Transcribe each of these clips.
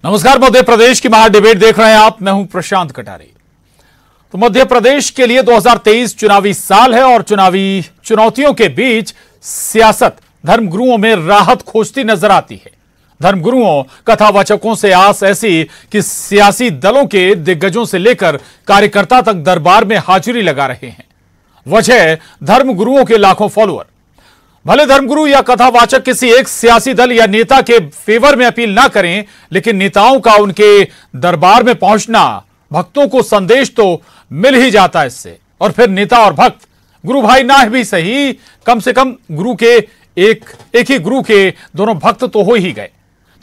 नमस्कार, मध्य प्रदेश की महाडिबेट देख रहे हैं आप। मैं हूं प्रशांत कटारे। तो मध्य प्रदेश के लिए 2023 चुनावी साल है और चुनावी चुनौतियों के बीच सियासत धर्मगुरुओं में राहत खोजती नजर आती है। धर्मगुरुओं, कथावाचकों से आस ऐसी कि सियासी दलों के दिग्गजों से लेकर कार्यकर्ता तक दरबार में हाजिरी लगा रहे हैं। वजह धर्मगुरुओं के लाखों फॉलोअर। भले धर्मगुरु या कथावाचक किसी एक सियासी दल या नेता के फेवर में अपील ना करें, लेकिन नेताओं का उनके दरबार में पहुंचना, भक्तों को संदेश तो मिल ही जाता है इससे। और फिर नेता और भक्त, गुरु भाई ना भी सही, कम से कम गुरु के एक ही गुरु के दोनों भक्त तो हो ही गए।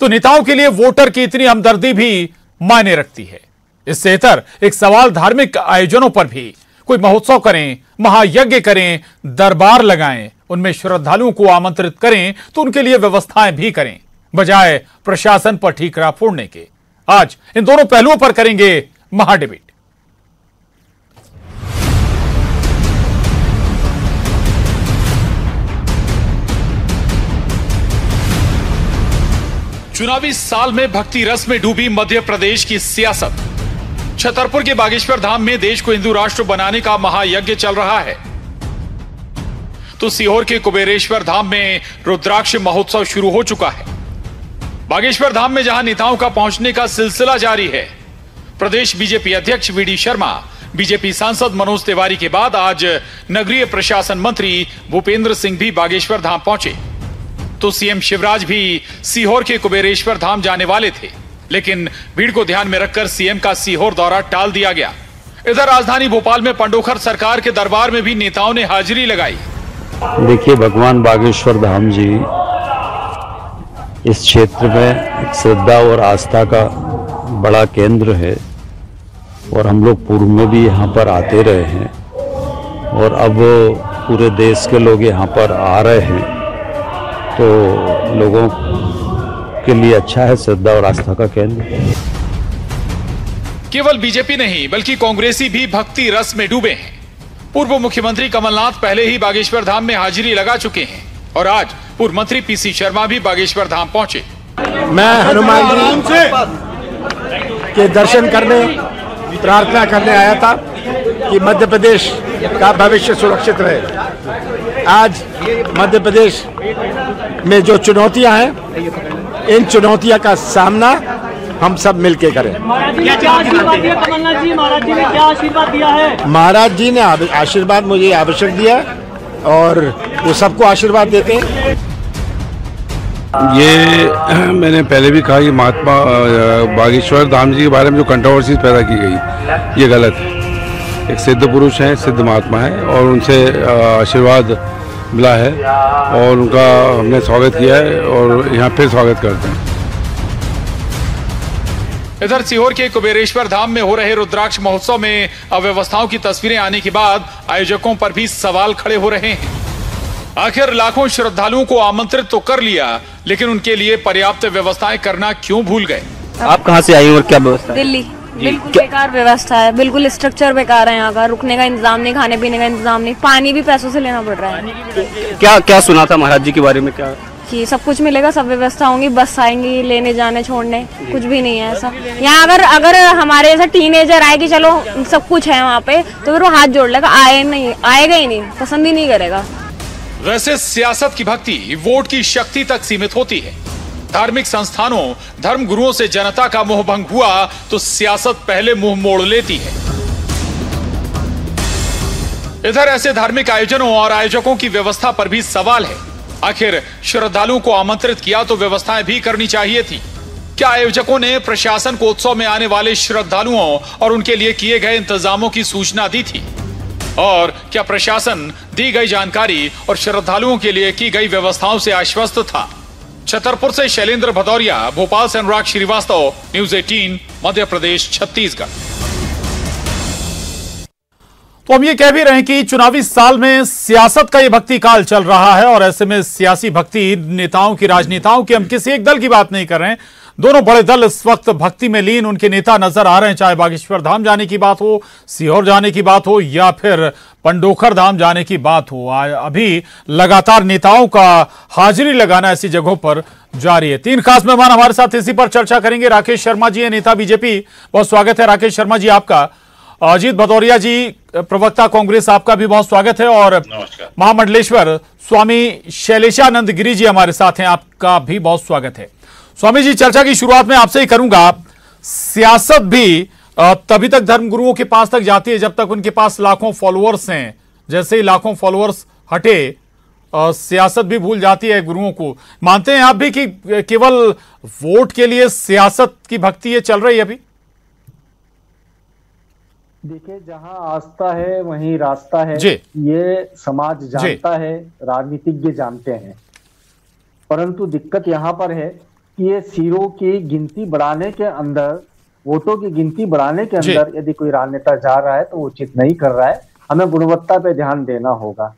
तो नेताओं के लिए वोटर की इतनी हमदर्दी भी मायने रखती है। इससे इतर एक सवाल धार्मिक आयोजनों पर भी, कोई महोत्सव करें, महायज्ञ करें, दरबार लगाएं, उनमें श्रद्धालुओं को आमंत्रित करें तो उनके लिए व्यवस्थाएं भी करें, बजाय प्रशासन पर ठीकरा फोड़ने के। आज इन दोनों पहलुओं पर करेंगे महाडिबेट। चुनावी साल में भक्ति रस में डूबी मध्य प्रदेश की सियासत। छतरपुर के बागेश्वर धाम में देश को हिंदू राष्ट्र बनाने का महायज्ञ चल रहा है, तो सीहोर के कुबेरेश्वर धाम में रुद्राक्ष महोत्सव शुरू हो चुका है। बागेश्वर धाम में जहां नेताओं का पहुंचने का सिलसिला जारी है, प्रदेश बीजेपी अध्यक्ष वीडी शर्मा, बीजेपी सांसद मनोज तिवारी के बाद आज नगरीय प्रशासन मंत्री भूपेंद्र सिंह भी बागेश्वर धाम पहुंचे। तो सीएम शिवराज भी सीहोर के कुबेरेश्वर धाम जाने वाले थे, लेकिन भीड़ को ध्यान में रखकर सीएम का सीहोर दौरा टाल दिया गया। इधर राजधानी भोपाल में पंडोखर सरकार के दरबार में भी नेताओं ने हाजिरी लगाई। देखिए, भगवान बागेश्वर धाम जी इस क्षेत्र में एक श्रद्धा और आस्था का बड़ा केंद्र है और हम लोग पूर्व में भी यहाँ पर आते रहे हैं और अब पूरे देश के लोग यहाँ पर आ रहे हैं, तो लोगों के लिए अच्छा है, श्रद्धा और आस्था का केंद्र। केवल बीजेपी नहीं बल्कि कांग्रेसी भी भक्ति रस में डूबे हैं। पूर्व मुख्यमंत्री कमलनाथ पहले ही बागेश्वर धाम में हाजिरी लगा चुके हैं और आज पूर्व मंत्री पीसी शर्मा भी बागेश्वर धाम पहुंचे। मैं हनुमान जी के दर्शन करने, प्रार्थना करने आया था कि मध्य प्रदेश का भविष्य सुरक्षित रहे। आज मध्य प्रदेश में जो चुनौतियां हैं, इन चुनौतियों का सामना हम सब मिलके करें। महाराज जी ने क्या आशीर्वाद दिया? कमलनाथ जी, महाराज जी ने क्या आशीर्वाद दिया है? महाराज जी ने आशीर्वाद मुझे आवश्यक दिया और वो सबको आशीर्वाद देते हैं। ये मैंने पहले भी कहा कि महात्मा बागेश्वर धाम जी के बारे में जो कंट्रोवर्सी पैदा की गई, ये गलत है। एक सिद्ध पुरुष हैं, सिद्ध महात्मा हैं और उनसे आशीर्वाद मिला है और उनका हमने स्वागत किया है और यहाँ फिर स्वागत करते हैं। इधर सीहोर के कुबेरेश्वर धाम में हो रहे रुद्राक्ष महोत्सव में अव्यवस्थाओं की तस्वीरें आने के बाद आयोजकों पर भी सवाल खड़े हो रहे हैं। आखिर लाखों श्रद्धालुओं को आमंत्रित तो कर लिया, लेकिन उनके लिए पर्याप्त व्यवस्थाएं करना क्यों भूल गए? आप कहाँ से आई और क्या व्यवस्था? दिल्ली। बिल्कुल बेकार व्यवस्था है, बिल्कुल स्ट्रक्चर बेकार है यहाँ का। रुकने का इंतजाम नहीं, खाने पीने का इंतजाम नहीं, पानी भी पैसों से लेना पड़ रहा है। क्या क्या सुना था महाराज जी के बारे में? क्या कि सब कुछ मिलेगा, सब व्यवस्था होंगी, बस आएंगी लेने जाने छोड़ने, कुछ भी नहीं है ऐसा यहाँ। अगर हमारे जैसा टीनेजर आए कि चलो सब कुछ है वहाँ पे, तो फिर वो हाथ जोड़ लेगा, आएगा ही नहीं, पसंद ही नहीं करेगा। वैसे सियासत की भक्ति वोट की शक्ति तक सीमित होती है। धार्मिक संस्थानों, धर्म गुरुओं से जनता का मोह भंग हुआ तो सियासत पहले मुंह मोड़ लेती है। इधर ऐसे धार्मिक आयोजनों और आयोजकों की व्यवस्था पर भी सवाल है। आखिर श्रद्धालुओं को आमंत्रित किया तो व्यवस्थाएं भी करनी चाहिए थी। क्या आयोजकों ने प्रशासन को उत्सव में आने वाले श्रद्धालुओं और उनके लिए किए गए इंतजामों की सूचना दी थी? और क्या प्रशासन दी गई जानकारी और श्रद्धालुओं के लिए की गई व्यवस्थाओं से आश्वस्त था? छतरपुर से शैलेंद्र भदौरिया, भोपाल से अनुराग श्रीवास्तव, न्यूज 18 मध्य प्रदेश छत्तीसगढ़। तो हम ये कह भी रहे हैं कि चुनावी साल में सियासत का ये भक्ति काल चल रहा है और ऐसे में सियासी भक्ति नेताओं की, राजनेताओं की, हम किसी एक दल की बात नहीं कर रहे हैं, दोनों बड़े दल इस वक्त भक्ति में लीन उनके नेता नजर आ रहे हैं, चाहे बागेश्वर धाम जाने की बात हो, सीहोर जाने की बात हो या फिर पंडोखर धाम जाने की बात हो। अभी लगातार नेताओं का हाजिरी लगाना ऐसी जगहों पर जारी है। तीन खास मेहमान हमारे साथ इसी पर चर्चा करेंगे। राकेश शर्मा जी है, नेता बीजेपी, बहुत स्वागत है राकेश शर्मा जी आपका। अजीत भदौरिया जी, प्रवक्ता कांग्रेस, आपका भी बहुत स्वागत है। और महामंडलेश्वर स्वामी शैलेशानंद गिरी जी हमारे साथ हैं, आपका भी बहुत स्वागत है। स्वामी जी, चर्चा की शुरुआत में आपसे ही करूंगा। सियासत भी तभी तक धर्मगुरुओं के पास तक जाती है जब तक उनके पास लाखों फॉलोअर्स हैं। जैसे ही लाखों फॉलोअर्स हटे, सियासत भी भूल जाती है गुरुओं को। मानते हैं आप भी कि केवल वोट के लिए सियासत की भक्ति ये चल रही है अभी? देखिए, जहां आस्था है वहीं रास्ता है, ये समाज जानता है, राजनीतिज्ञ जानते हैं। परंतु दिक्कत यहाँ पर है कि ये सीरों की गिनती बढ़ाने के अंदर, वोटों की गिनती बढ़ाने के अंदर यदि कोई राजनेता जा रहा है तो वो उचित नहीं कर रहा है। हमें गुणवत्ता पे ध्यान देना होगा।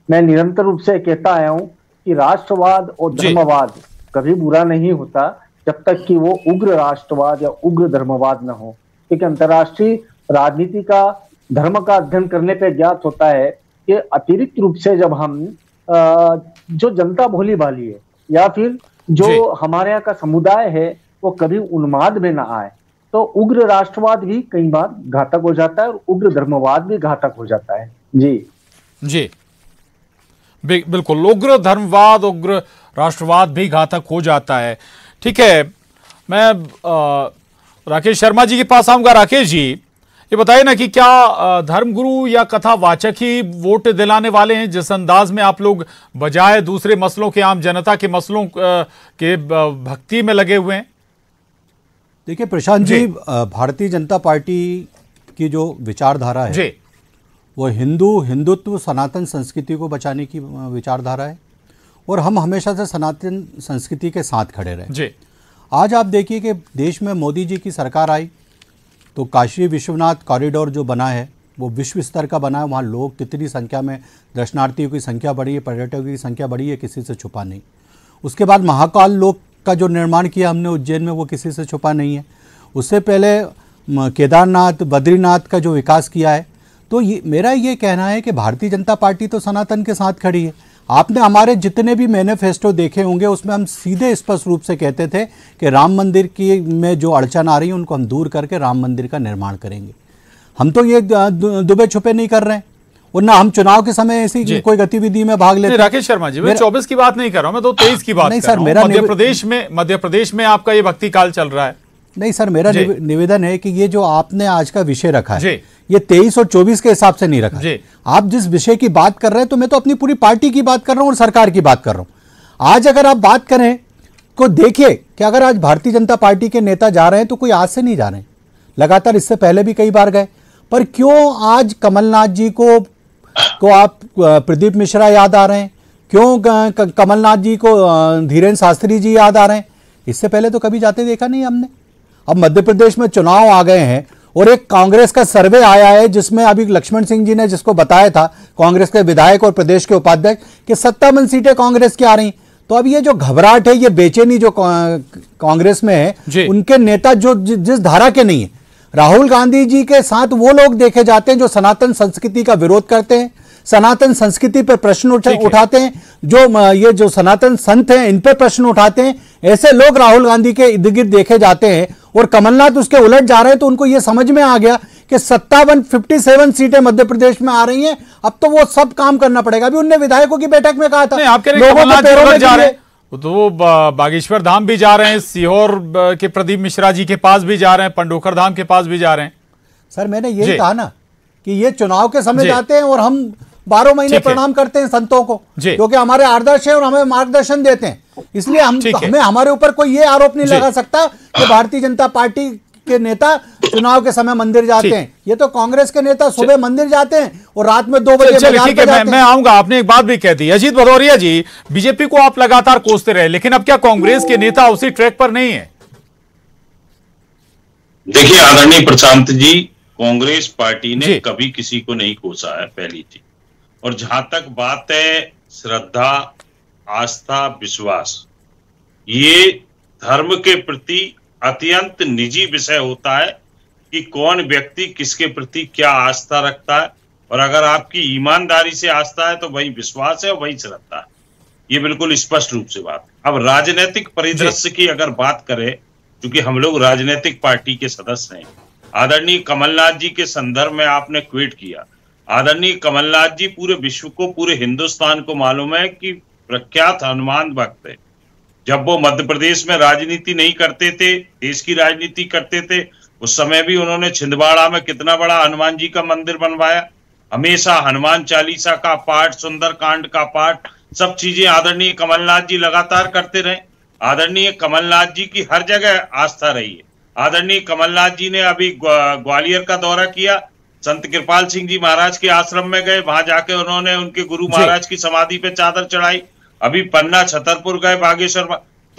मैं निरंतर रूप से कहता आया हूँ कि राष्ट्रवाद और धर्मवाद कभी बुरा नहीं होता जब तक कि वो उग्र राष्ट्रवाद या उग्र धर्मवाद न हो। क्योंकि अंतर्राष्ट्रीय राजनीति का, धर्म का अध्ययन करने पे ज्ञात होता है कि अतिरिक्त रूप से जब हम जो जनता भोली भाली है या फिर जो हमारे यहाँ का समुदाय है वो कभी उन्माद में ना आए तो उग्र राष्ट्रवाद भी कई बार घातक हो जाता है और उग्र धर्मवाद भी घातक हो जाता है। जी बिल्कुल, उग्र धर्मवाद, उग्र राष्ट्रवाद भी घातक हो जाता है। ठीक है, मैं राकेश शर्मा जी के पास आऊंगा। राकेश जी, ये बताइए ना कि क्या धर्मगुरु या कथावाचक ही वोट दिलाने वाले हैं? जिस अंदाज में आप लोग बजाय दूसरे मसलों के, आम जनता के मसलों के भक्ति में लगे हुए हैं। देखिए प्रशांत जी, भारतीय जनता पार्टी की जो विचारधारा है वो हिंदुत्व, सनातन संस्कृति को बचाने की विचारधारा है और हम हमेशा से सनातन संस्कृति के साथ खड़े रहे। आज आप देखिए कि देश में मोदी जी की सरकार आई तो काशी विश्वनाथ कॉरिडोर जो बना है वो विश्व स्तर का बना है। वहाँ लोग कितनी संख्या में, दर्शनार्थियों की संख्या बढ़ी है, पर्यटकों की संख्या बढ़ी है, किसी से छुपा नहीं। उसके बाद महाकाल लोक का जो निर्माण किया हमने उज्जैन में, वो किसी से छुपा नहीं है। उससे पहले केदारनाथ, बद्रीनाथ का जो विकास किया है। तो मेरा ये कहना है कि भारतीय जनता पार्टी तो सनातन के साथ खड़ी है। आपने हमारे जितने भी मैनिफेस्टो देखे होंगे उसमें हम सीधे स्पष्ट रूप से कहते थे कि राम मंदिर की में जो अड़चन आ रही है उनको हम दूर करके राम मंदिर का निर्माण करेंगे। हम तो ये दुबे छुपे नहीं कर रहे हैं और ना हम चुनाव के समय ऐसी कोई गतिविधि में भाग लेते। राकेश शर्मा जी, मैं 24 की बात नहीं कर रहा हूं, मैं तो 23 की बात कर रहा हूं। मध्य प्रदेश में आपका ये भक्ति काल चल रहा है। नहीं सर, मेरा निवेदन है कि ये जो आपने आज का विषय रखा है ये 23 और 24 के हिसाब से नहीं रखा। आप जिस विषय की बात कर रहे हैं तो मैं तो अपनी पूरी पार्टी की बात कर रहा हूं और सरकार की बात कर रहा हूं। आज अगर आप बात करें तो देखिए कि अगर आज भारतीय जनता पार्टी के नेता जा रहे हैं तो कोई आज से नहीं जा रहे हैं, लगातार इससे पहले भी कई बार गए। पर क्यों आज कमलनाथ जी को आप प्रदीप मिश्रा याद आ रहे हैं? क्यों कमलनाथ जी को धीरेन्द्र शास्त्री जी याद आ रहे हैं? इससे पहले तो कभी जाते देखा नहीं हमने। अब मध्य प्रदेश में चुनाव आ गए हैं और एक कांग्रेस का सर्वे आया है जिसमें अभी लक्ष्मण सिंह जी ने जिसको बताया था, कांग्रेस के विधायक और प्रदेश के उपाध्यक्ष, कि 57 सीटें कांग्रेस की आ रही। तो अब ये जो घबराहट है, ये बेचैनी जो कांग्रेस में है, उनके नेता जो जिस धारा के नहीं है, राहुल गांधी जी के साथ वो लोग देखे जाते हैं जो सनातन संस्कृति का विरोध करते हैं, सनातन संस्कृति पर प्रश्न उठाते हैं, जो सनातन संत हैं इन पर प्रश्न उठाते हैं। ऐसे लोग राहुल गांधी के इर्द गिर्द देखे जाते हैं और कमलनाथ उसके उलट जा रहे हैं। तो उनको यह समझ में आ गया कि 57 सीटें मध्य प्रदेश में आ रही हैं, अब तो वो सब काम करना पड़ेगा। अभी उनने विधायकों की बैठक में कहा था तो बागेश्वर धाम भी जा रहे हैं, सीहोर के प्रदीप मिश्रा जी के पास भी जा रहे हैं, पंडोखर धाम के पास भी जा रहे हैं। सर मैंने यही कहा ना कि ये चुनाव के समय जाते हैं और हम 12 महीने प्रणाम करते हैं संतों को, क्योंकि हमारे आदर्श है और हमें मार्गदर्शन देते हैं। इसलिए हमें हमारे ऊपर कोई ये आरोप नहीं लगा सकता कि भारतीय जनता पार्टी के नेता चुनाव के समय मंदिर जाते हैं। ये तो कांग्रेस के नेता सुबह मंदिर जाते हैं और रात में 2 बजे मैं आऊंगा। आपने एक बात भी कह दी। अजीत भदौरिया जी, बीजेपी को आप लगातार कोसते रहे, लेकिन अब क्या कांग्रेस के नेता उसी ट्रैक पर नहीं है? देखिए आदरणीय प्रशांत जी, कांग्रेस पार्टी ने कभी किसी को नहीं कोसा है, पहली चीज। और जहां तक बात है श्रद्धा, आस्था, विश्वास, ये धर्म के प्रति अत्यंत निजी विषय होता है कि कौन व्यक्ति किसके प्रति क्या आस्था रखता है, और अगर आपकी ईमानदारी से आस्था है तो वही विश्वास है और वही श्रद्धा है। ये बिल्कुल स्पष्ट रूप से बात। अब राजनीतिक परिदृश्य की अगर बात करें, क्योंकि हम लोग राजनीतिक पार्टी के सदस्य हैं, आदरणीय कमलनाथ जी के संदर्भ में आपने ट्वीट किया। आदरणीय कमलनाथ जी पूरे विश्व को, पूरे हिंदुस्तान को मालूम है कि प्रख्यात हनुमान भक्त है। जब वो मध्य प्रदेश में राजनीति नहीं करते थे, देश की राजनीति करते थे, उस समय भी उन्होंने छिंदवाड़ा में कितना बड़ा हनुमान जी का मंदिर बनवाया। हमेशा हनुमान चालीसा का पाठ, सुंदरकांड का पाठ, सब चीजें आदरणीय कमलनाथ जी लगातार करते रहे। आदरणीय कमलनाथ जी की हर जगह आस्था रही है। आदरणीय कमलनाथ जी ने अभी ग्वालियर का दौरा किया, संत कृपाल सिंह जी महाराज के आश्रम में गए, वहां जाके उन्होंने उनके गुरु महाराज की समाधि पे चादर चढ़ाई। अभी पन्ना छतरपुर गए, बागेश्वर।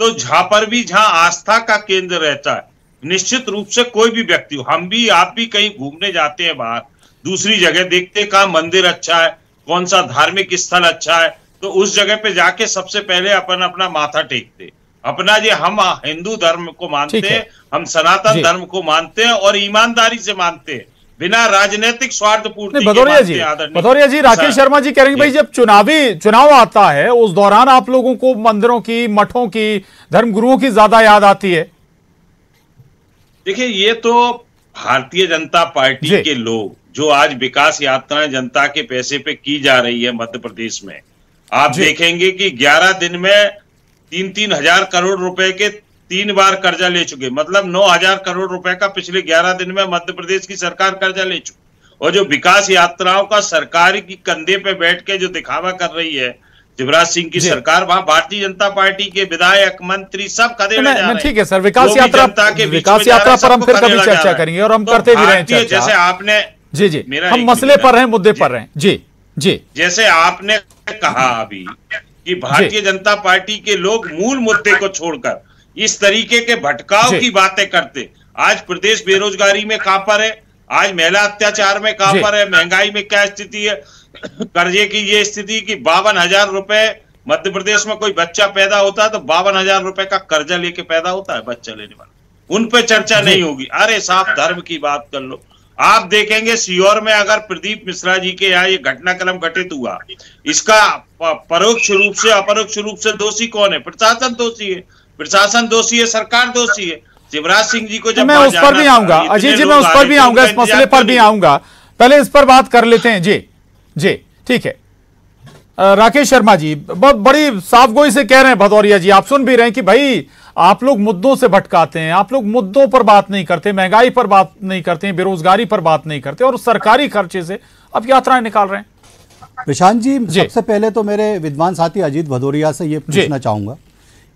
तो जहां आस्था का केंद्र रहता है, निश्चित रूप से कोई भी व्यक्ति हो, हम भी आप भी कहीं घूमने जाते हैं बाहर, दूसरी जगह देखते कहाँ मंदिर अच्छा है, कौन सा धार्मिक स्थल अच्छा है, तो उस जगह पे जाके सबसे पहले अपन अपना माथा टेकते। अपना जो हम हिंदू धर्म को मानते हैं, हम सनातन धर्म को मानते हैं और ईमानदारी से मानते हैं, बिना राजनीतिक स्वार्थ पूर्ति के। भदौरिया जी, राकेश शर्मा जी कह रहे हैं भाई जब चुनाव आता है उस दौरान आप लोगों को मंदिरों की, मठों की, धर्मगुरुओं की ज्यादा याद आती है। देखिए, ये तो भारतीय जनता पार्टी के लोग जो आज विकास यात्राएं जनता के पैसे पे की जा रही है मध्य प्रदेश में, आप देखेंगे कि 11 दिन में 3-3 हजार करोड़ रुपए के 3 बार कर्जा ले चुके, मतलब 9,000 करोड़ रुपए का पिछले 11 दिन में मध्य प्रदेश की सरकार कर्जा ले चुकी। और जो विकास यात्राओं का सरकार की कंधे पे बैठ के जो दिखावा कर रही है शिवराज सिंह की सरकार, वहां भारतीय जनता पार्टी के विधायक, मंत्री सब कदे में जा रहे हैं। ठीक है सर, विकास यात्रा पर हम फिर कभी चर्चा करेंगे और हम करते भी रहे हैं। जैसे आपने जी हम मसले पर हैं, मुद्दे पर हैं। जी जैसे आपने कहा अभी कि भारतीय जनता पार्टी के लोग मूल मुद्दे को छोड़कर इस तरीके के भटकाव की बातें करते। आज प्रदेश बेरोजगारी में कहां पर है, आज महिला अत्याचार में कहां पर है, महंगाई में क्या स्थिति है, कर्जे की ये स्थिति कि 52,000 रुपए मध्य प्रदेश में कोई बच्चा पैदा होता है तो 52,000 रुपए का कर्जा लेके पैदा होता है बच्चा लेने वाला। उन पे चर्चा नहीं होगी। अरे साहब, धर्म की बात कर लो। आप देखेंगे सीहोर में अगर प्रदीप मिश्रा जी के यहाँ ये घटनाक्रम घटित हुआ, इसका परोक्ष रूप से, अपरोक्ष रूप से दोषी कौन है? प्रशासन दोषी है। प्रशासन दोषी है, सरकार दोषी है। शिवराज सिंह जी को जब मैं उस पर भी आऊंगा, अजय जी मैं उस पर भी आऊंगा, इस मसले पर भी आऊंगा, पहले इस पर बात कर लेते हैं। जी ठीक है। राकेश शर्मा जी बहुत बड़ी साफगोई से कह रहे हैं, भदौरिया जी आप सुन भी रहे हैं कि भाई आप लोग मुद्दों से भटकाते हैं, आप लोग मुद्दों पर बात नहीं करते, महंगाई पर बात नहीं करते, बेरोजगारी पर बात नहीं करते और सरकारी खर्चे से अब यात्राएं निकाल रहे हैं। प्रशांत जी, सबसे पहले तो मेरे विद्वान साथी अजीत भदौरिया से ये पूछना चाहूंगा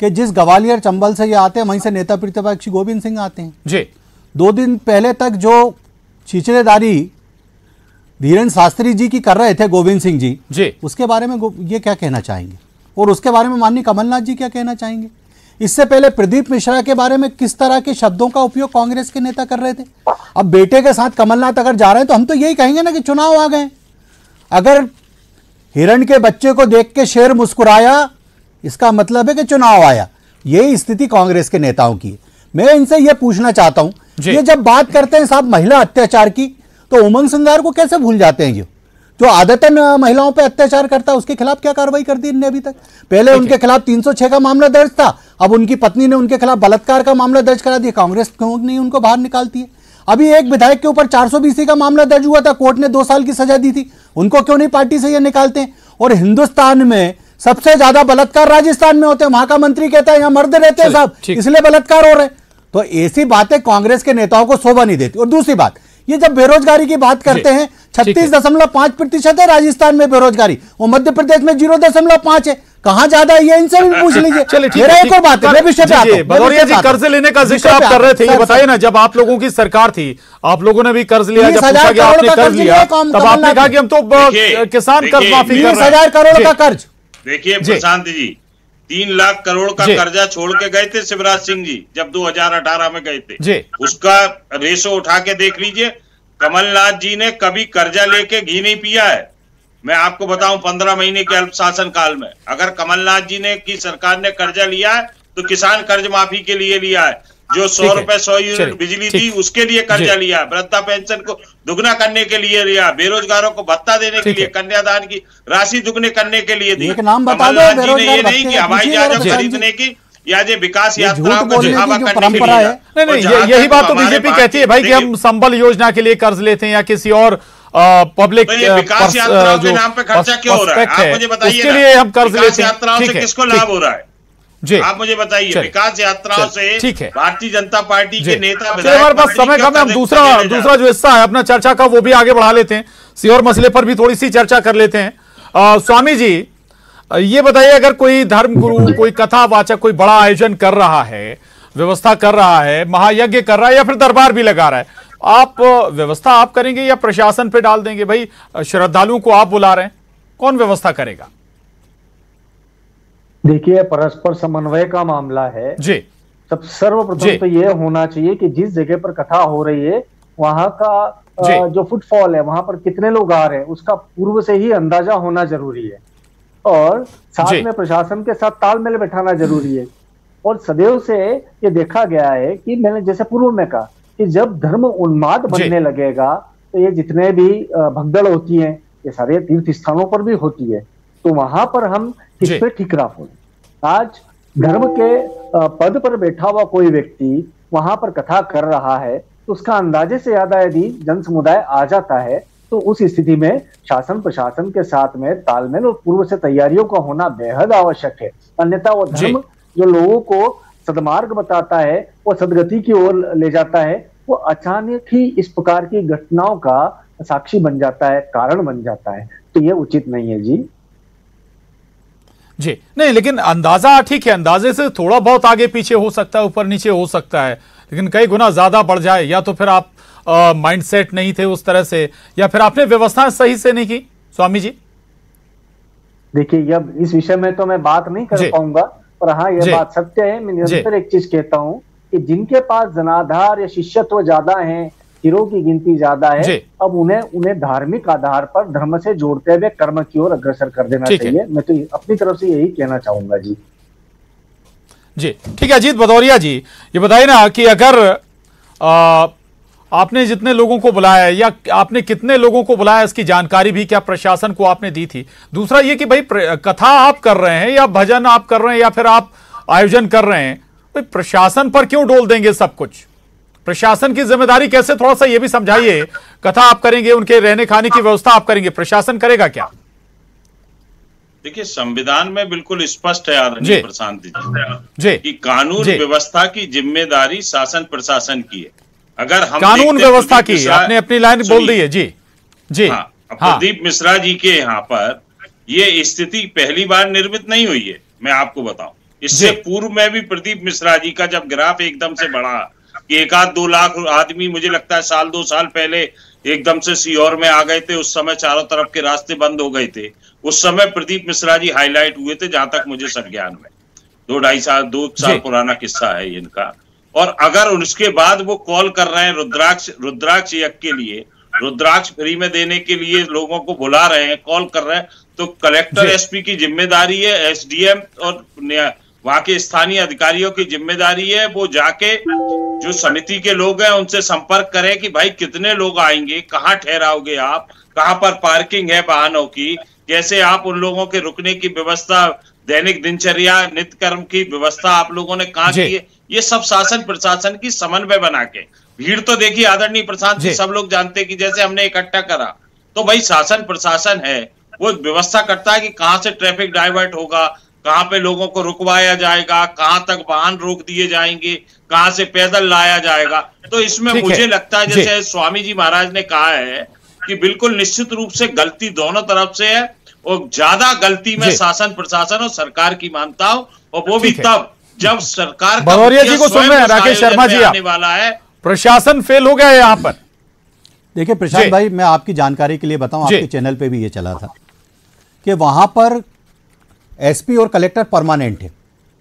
कि जिस ग्वालियर चंबल से ये आते हैं वहीं से नेता प्रतिपक्ष गोविंद सिंह आते हैं। जी 2 दिन पहले तक जो छिछड़ेदारी धीरेन्द्र शास्त्री जी की कर रहे थे गोविंद सिंह जी, उसके बारे में ये क्या कहना चाहेंगे और उसके बारे में माननीय कमलनाथ जी क्या कहना चाहेंगे? इससे पहले प्रदीप मिश्रा के बारे में किस तरह के शब्दों का उपयोग कांग्रेस के नेता कर रहे थे? अब बेटे के साथ कमलनाथ अगर जा रहे हैं तो हम तो यही कहेंगे ना कि चुनाव आ गए। अगर हिरण के बच्चे को देख के शेर मुस्कुराया, इसका मतलब है कि चुनाव आया। यही स्थिति कांग्रेस के नेताओं की। मैं इनसे यह पूछना चाहता हूं, ये जब बात करते हैं साहब महिला अत्याचार की, तो उमंग सिंगार को कैसे भूल जाते हैं? जो आदतन महिलाओं पे अत्याचार करता है उसके खिलाफ क्या कार्रवाई कर दी इनने अभी तक? पहले उनके खिलाफ 306 का मामला दर्ज था, अब उनकी पत्नी ने उनके खिलाफ बलात्कार का मामला दर्ज करा दिया। कांग्रेस क्यों नहीं उनको बाहर निकालती है? अभी एक विधायक के ऊपर 420 का मामला दर्ज हुआ था, कोर्ट ने 2 साल की सजा दी थी, उनको क्यों नहीं पार्टी से ये निकालते हैं? और हिंदुस्तान में सबसे ज्यादा बलात्कार राजस्थान में होते हैं, वहां का मंत्री कहता है यहाँ मर्द रहते हैं साहब, इसलिए बलात्कार हो रहे हैं। तो ऐसी बातें कांग्रेस के नेताओं को शोभा नहीं देती। और दूसरी बात, ये जब बेरोजगारी की बात करते हैं 36.5% है राजस्थान में बेरोजगारी, वो मध्य प्रदेश में 0.5 है। कहां ज्यादा है ये इनसे भी पूछ लीजिए। मेरा एक और बात है, विषय पे आता हूं। भदौरिया जी कर्ज लेने का जिक्र आप कर रहे थे, ये बताइए ना, जब आप लोगों की सरकार थी आप लोगों ने भी कर्ज लिया, जब पूछा कि आपने कर्ज लिया तब आपने कहा कि हम तो किसान कर्ज माफी कर रहे हैं। 20,000 करोड़ का कर्ज। देखिए प्रशांत जी, 3 लाख करोड़ का कर्जा छोड़ के गए थे शिवराज सिंह जी जब 2018 में गए थे। उसका रेशो उठा के देख लीजिए। कमलनाथ जी ने कभी कर्जा लेके घी नहीं पिया है। मैं आपको बताऊं 15 महीने के अल्प शासन काल में अगर कमलनाथ जी ने की सरकार ने कर्जा लिया है तो किसान कर्ज माफी के लिए लिया है, जो 100 रुपए 100 यूनिट बिजली दी उसके लिए कर्जा लिया, वृद्धा पेंशन को दुगना करने के लिए लिया, बेरोजगारों को भत्ता देने के लिए, कन्यादान की राशि दुगने करने के लिए दी। कमलनाथ जी ने ये नहीं कि हवाई जहाज खरीदने की या जो विकास यात्रा को बढ़ावा करने के लिए। नहीं, यही बात तो बीजेपी कहती है भाई कि हम संबल योजना के लिए कर्ज लेते हैं या किसी और पब्लिक विकास यात्राओं के नाम पे खर्चा क्यों हो रहा है, आप मुझे बताइए। उसके लिए हम कर्ज लेते हैं, यात्राओं से किसको लाभ हो रहा है जी, आप मुझे बताइए। विकास यात्राओं से भारतीय जनता पार्टी के नेता, हमारे पास समय कम है, हम दूसरा जो हिस्सा है अपना चर्चा का वो भी आगे बढ़ा लेते हैं, सीहोर मसले पर भी थोड़ी सी चर्चा कर लेते हैं। स्वामी जी ये बताइए, अगर कोई धर्मगुरु, कोई कथावाचक कोई बड़ा आयोजन कर रहा है, व्यवस्था कर रहा है, महायज्ञ कर रहा है या फिर दरबार भी लगा रहा है, आप व्यवस्था आप करेंगे या प्रशासन पे डाल देंगे? भाई श्रद्धालुओं को आप बुला रहे हैं, कौन व्यवस्था करेगा? देखिए, परस्पर समन्वय का मामला है जी। सब सर्वप्रथम तो ये होना चाहिए कि जिस जगह पर कथा हो रही है वहां का जो फुटफॉल है, वहां पर कितने लोग आ रहे हैं, उसका पूर्व से ही अंदाजा होना जरूरी है और साथ में प्रशासन के साथ तालमेल बैठाना जरूरी है। और सदैव से ये देखा गया है कि मैंने जैसे पूर्व में कहा कि जब धर्म उन्माद बनने लगेगा तो ये जितने भी भगदड़ होती है ये सारे तीर्थ स्थानों पर भी होती है, तो वहां पर हम किस पे ठिकरा हो। आज धर्म के पद पर बैठा हुआ कोई व्यक्ति वहां पर कथा कर रहा है तो उसका अंदाजे से ज्यादा यदि जन समुदाय आ जाता है तो उस स्थिति में शासन प्रशासन के साथ में तालमेल और पूर्व से तैयारियों का होना बेहद आवश्यक है। अन्यथा वो धर्म जो लोगों को सदमार्ग बताता है, वो सदगति की ओर ले जाता है, वो अचानक ही इस प्रकार की घटनाओं का साक्षी बन जाता है, कारण बन जाता है, तो ये उचित नहीं है जी। जी नहीं, लेकिन अंदाजा ठीक है, अंदाजे से थोड़ा बहुत आगे पीछे हो सकता है, ऊपर नीचे हो सकता है, लेकिन कई गुना ज्यादा बढ़ जाए, या तो फिर आप माइंडसेट नहीं थे उस तरह से, या फिर आपने व्यवस्थाएं सही से नहीं की। स्वामी जी देखिए, अब इस विषय में तो मैं बात नहीं कर पाऊंगा, पर हाँ यह बात सत्य है। मैं निरंतर एक चीज कहता हूं कि जिनके पास जनाधार या शिष्यत्व ज्यादा है, हिरों की गिनती ज्यादा है, अब उन्हें धार्मिक आधार पर धर्म से जोड़ते हुए कर्म की ओर अग्रसर कर देना चाहिए। मैं तो अपनी तरफ से यही कहना चाहूंगा जी। जी ठीक है। अजीत भदौरिया जी ये बताइए ना कि अगर आपने जितने लोगों को बुलाया है या आपने कितने लोगों को बुलाया, इसकी जानकारी भी क्या प्रशासन को आपने दी थी? दूसरा ये कि भाई कथा आप कर रहे हैं या भजन आप कर रहे हैं या फिर आप आयोजन कर रहे हैं, भाई प्रशासन पर क्यों डोल देंगे सब कुछ? प्रशासन की जिम्मेदारी कैसे, थोड़ा सा ये भी समझाइए। कथा आप करेंगे, उनके रहने खाने की व्यवस्था आप करेंगे, प्रशासन करेगा क्या? देखिए, संविधान में बिल्कुल स्पष्ट है आदरणीय प्रशांत जी कि कानून व्यवस्था की जिम्मेदारी शासन प्रशासन की है। अगर हम कानून व्यवस्था की, आपने अपनी लाइन बोल दी है जी। जी हाँ, प्रदीप मिश्रा जी के यहाँ पर ये स्थिति पहली बार निर्मित नहीं हुई है। मैं आपको बताऊं, इससे पूर्व में भी प्रदीप मिश्रा जी का जब ग्राफ एकदम से बढ़ा कि 1-2 लाख आदमी, मुझे लगता है 1-2 साल पहले एकदम से सीहोर में आ गए थे, उस समय चारों तरफ के रास्ते बंद हो गए थे, उस समय प्रदीप मिश्रा जी हाईलाइट हुए थे, जहां तक मुझे संज्ञान में। 2 साल पुराना किस्सा है इनका। और अगर उसके बाद वो कॉल कर रहे हैं रुद्राक्ष यज्ञ के लिए, रुद्राक्ष फ्री में देने के लिए लोगों को बुला रहे हैं, कॉल कर रहे हैं, तो कलेक्टर एसपी की जिम्मेदारी है, एसडीएम और वहां के स्थानीय अधिकारियों की जिम्मेदारी है, वो जाके जो समिति के लोग हैं उनसे संपर्क करें कि भाई कितने लोग आएंगे, कहाँ ठहराओगे आप, कहाँ पर पार्किंग है वाहनों की, कैसे आप उन लोगों के रुकने की व्यवस्था, दैनिक दिनचर्या नित्य कर्म की व्यवस्था आप लोगों ने कहाँ की है, ये सब शासन प्रशासन की समन्वय बना के। भीड़ तो देखिए आदरणीय प्रशांत जी, सब लोग जानते हैं कि जैसे हमने इकट्ठा करा तो भाई शासन प्रशासन है, वो व्यवस्था करता है कि कहाँ से ट्रैफिक डाइवर्ट होगा, कहाँ पे लोगों को रुकवाया जाएगा, कहाँ तक वाहन रोक दिए जाएंगे, कहाँ से पैदल लाया जाएगा। तो इसमें मुझे लगता है जैसे स्वामी जी महाराज ने कहा है कि बिल्कुल निश्चित रूप से गलती दोनों तरफ से है, और ज्यादा गलती में शासन प्रशासन और सरकार की मानता हूं, और वो भी तब जब सरकार भदौरिया जी को सुन रहे हैं, राकेश शर्मा जी आने वाला है, प्रशासन फेल हो गया है यहाँ पर। देखिए प्रशांत भाई, मैं आपकी जानकारी के लिए बताऊं, आपके चैनल पे भी ये चला था कि वहां पर एसपी और कलेक्टर परमानेंट है,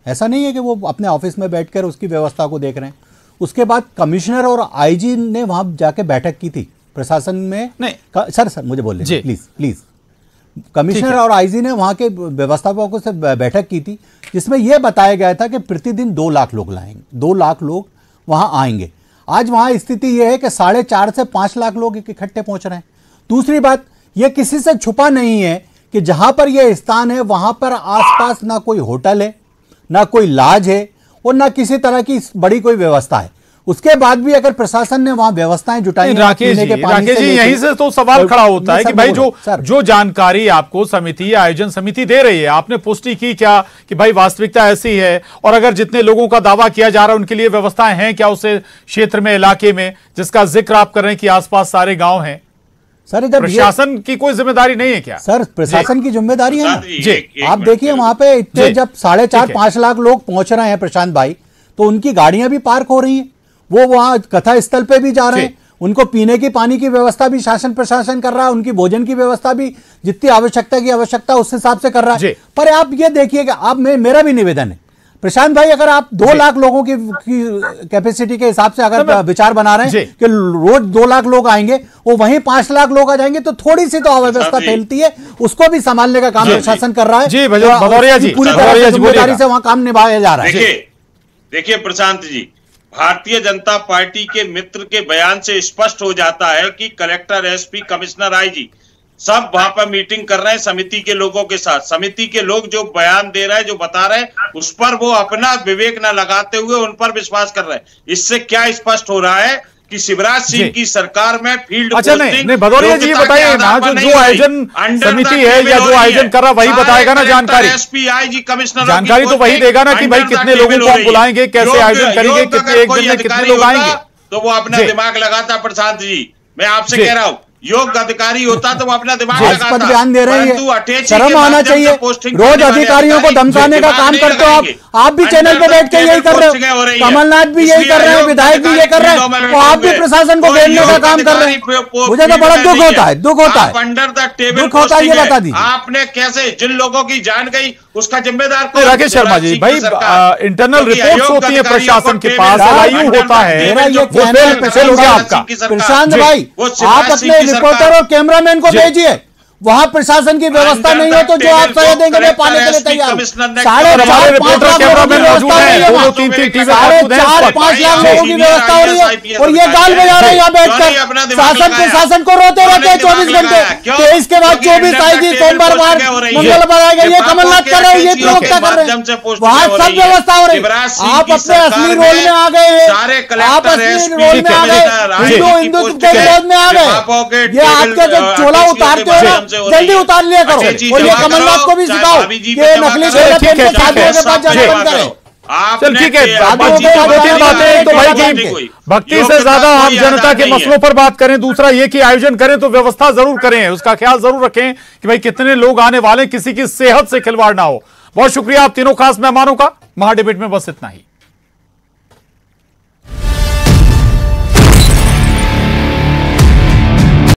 ऐसा नहीं है कि वो अपने ऑफिस में बैठकर उसकी व्यवस्था को देख रहे हैं। उसके बाद कमिश्नर और आईजी ने वहां जाके बैठक की थी प्रशासन में। नहीं सर मुझे बोल लें प्लीज। कमिश्नर और आईजी ने वहां के व्यवस्थापकों से बैठक की थी, जिसमें यह बताया गया था कि प्रतिदिन 2 लाख लोग लाएंगे, 2 लाख लोग वहां आएंगे। आज वहां स्थिति यह है कि 4.5 से 5 लाख लोग इकट्ठे पहुंच रहे हैं। दूसरी बात, यह किसी से छुपा नहीं है कि जहां पर यह स्थान है वहां पर आसपास ना कोई होटल है, ना कोई लॉज है और ना किसी तरह की बड़ी कोई व्यवस्था है। उसके बाद भी अगर प्रशासन ने वहां व्यवस्थाएं जुटाई, राकेश जी यहीं से तो सवाल खड़ा होता है कि भाई जो जानकारी आपको समिति या आयोजन समिति दे रही है, आपने पुष्टि की क्या कि भाई वास्तविकता ऐसी है? और अगर जितने लोगों का दावा किया जा रहा है उनके लिए व्यवस्थाएं हैं क्या उस क्षेत्र में, इलाके में जिसका जिक्र आप कर रहे हैं कि आसपास सारे गांव हैं? सर जब प्रशासन की कोई जिम्मेदारी नहीं है क्या? सर प्रशासन की जिम्मेदारी है ना जी। आप देखिए वहां पे इतने जब 4.5-5 लाख लोग पहुंच रहे हैं प्रशांत भाई, तो उनकी गाड़ियां भी पार्क हो रही हैं, वो वहां कथा स्थल पे भी जा रहे हैं, उनको पीने की पानी की व्यवस्था भी शासन प्रशासन कर रहा है, उनकी भोजन की व्यवस्था भी जितनी आवश्यकता उस हिसाब से कर रहा है। पर आप ये देखिएगा, आप मेरा भी निवेदन है प्रशांत भाई, अगर आप 2 लाख लोगों की कैपेसिटी के हिसाब से अगर विचार बना रहे हैं कि रोज 2 लाख लोग आएंगे, वो वहीं 5 लाख लोग आ जाएंगे, तो थोड़ी सी तो अव्यवस्था फैलती है, उसको भी संभालने का काम प्रशासन कर रहा है। जी भदौरिया जी, पूरी तरह से जिम्मेदारी से वहां काम निभाया जा रहा है। देखिए प्रशांत जी, भारतीय जनता पार्टी के मित्र के बयान से स्पष्ट हो जाता है कि कलेक्टर, एसपी, कमिश्नर, आईजी सब वहां पर मीटिंग कर रहे हैं समिति के लोगों के साथ। समिति के लोग जो बयान दे रहे हैं, जो बता रहे हैं, उस पर वो अपना विवेक न लगाते हुए उन पर विश्वास कर रहे हैं। इससे क्या स्पष्ट हो रहा है कि शिवराज सिंह की सरकार में फील्ड नहीं भदौरिया जी बताइए ना, जो आयोजन समिति है या जो आयोजन कर रहा वही बताएगा ना जानकारी, एसपी, आईजी, कमिश्नर जानकारी तो वही देगा ना कि भाई कितने लोगों को हम बुलाएंगे, कैसे आयोजन करेंगे, कितने एक दिन में कितने लोग आएंगे। तो वो अपना दिमाग लगाता प्रशांत जी, मैं आपसे कह रहा हूँ, योग्य अधिकारी होता तो वो अपना दिमाग लगाता। बयान दे रहे हैं, शर्म आना चाहिए। रोज अधिकारियों को धमकाने का काम करते हो आप भी चैनल पे बैठ के यही कर रहे हो, कमलनाथ भी यही कर रहे हैं, विधायक भी ये कर रहे हैं, तो आप भी प्रशासन को घेरने का काम कर रहे हैं। मुझे तो बड़ा दुख होता है, दुख होता है, अंडर द टेबल दुख होता है। ये बता दीजिए आपने कैसे, जिन लोगों की जान गई उसका जिम्मेदार राकेश शर्मा जी, भाई इंटरनल रिपोर्ट्स होती है प्रशासन के पास, LIU होता है, आपका प्रशांत भाई, आप अपने रिपोर्टर और कैमरामैन को भेजिए, वहां प्रशासन की व्यवस्था नहीं हो तो जो आप सजा देंगे मैं पाने के लिए तैयार हूं। 4.5-5 लाख लोगों की व्यवस्था हो रही है, 4.5-5 लाख लोगों की व्यवस्था हो रही है, और ये गाल बजा रहे हैं यहाँ बैठकर। शासन प्रशासन को रोते रहते हैं 24 घंटे, 23 के बाद 24 आएगी, सोमवार मंगलवार आएगा, ये कमलनाथ कर रहे हैं, ये प्रवक्ता कर रहे हैं, वहां सब व्यवस्था हो रही है। आप अपने असली रोल में आ गए हैं, आप असली रोल में आ गए, हिंदुत्व के विरोध में आ गए। ये आपके जो चोला उतारते हो ना, जल्दी उतार लिया करो, और ये कमलनाथ को भी सिखाओ कि नकली शादियों के पास जाना बंद करें। चल ठीक है, दो-तीन बातें तो भाई की भक्ति से ज्यादा आम जनता के मसलों पर बात करें। दूसरा ये कि आयोजन करें तो व्यवस्था जरूर करें, उसका ख्याल जरूर रखें कि भाई कितने लोग आने वाले, किसी की सेहत से खिलवाड़ ना हो। बहुत शुक्रिया आप तीनों खास मेहमानों का। महाडिबेट में बस इतना ही।